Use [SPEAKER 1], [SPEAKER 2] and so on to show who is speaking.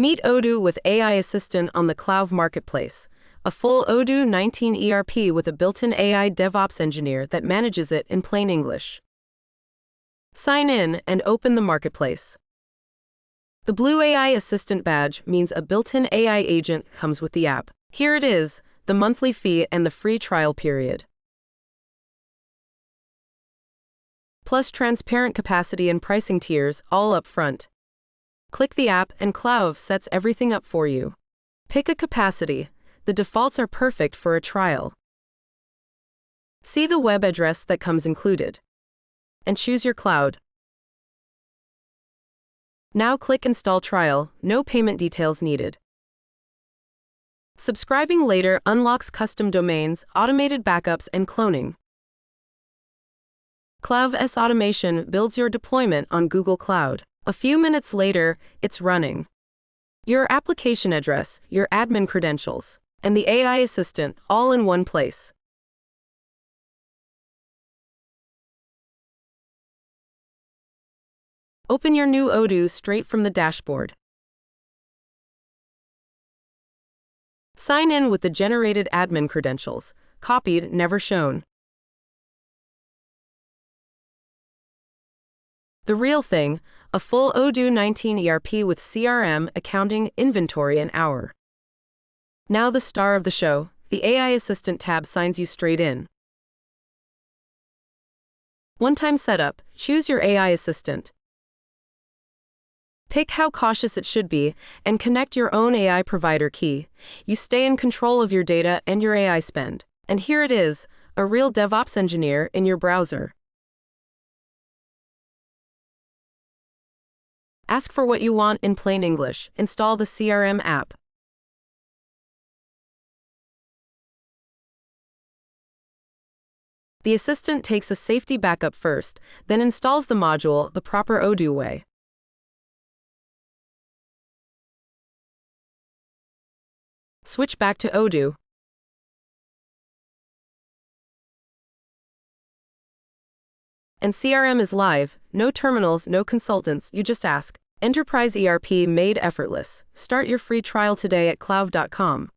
[SPEAKER 1] Meet Odoo with AI Assistant on the Clouve Marketplace, a full Odoo 19 ERP with a built-in AI DevOps engineer that manages it in plain English. Sign in and open the marketplace. The blue AI Assistant badge means a built-in AI agent comes with the app. Here it is, the monthly fee and the free trial period. Plus transparent capacity and pricing tiers all up front. Click the app and Clouve sets everything up for you. Pick a capacity. The defaults are perfect for a trial. See the web address that comes included. And choose your cloud. Now click Install Trial, no payment details needed. Subscribing later unlocks custom domains, automated backups, and cloning. Clouve's automation builds your deployment on Google Cloud. A few minutes later, it's running. Your application address, your admin credentials, and the AI assistant all in one place. Open your new Odoo straight from the dashboard. Sign in with the generated admin credentials, copied, never shown. The real thing, a full Odoo 19 ERP with CRM, accounting, inventory, and hour. Now the star of the show, the AI Assistant tab signs you straight in. One-time setup, choose your AI Assistant. Pick how cautious it should be, and connect your own AI provider key. You stay in control of your data and your AI spend. And here it is, a real DevOps engineer in your browser. Ask for what you want in plain English. Install the CRM app. The assistant takes a safety backup first, then installs the module the proper Odoo way. Switch back to Odoo. And CRM is live, no terminals, no consultants, you just ask. Enterprise ERP made effortless. Start your free trial today at clouve.com.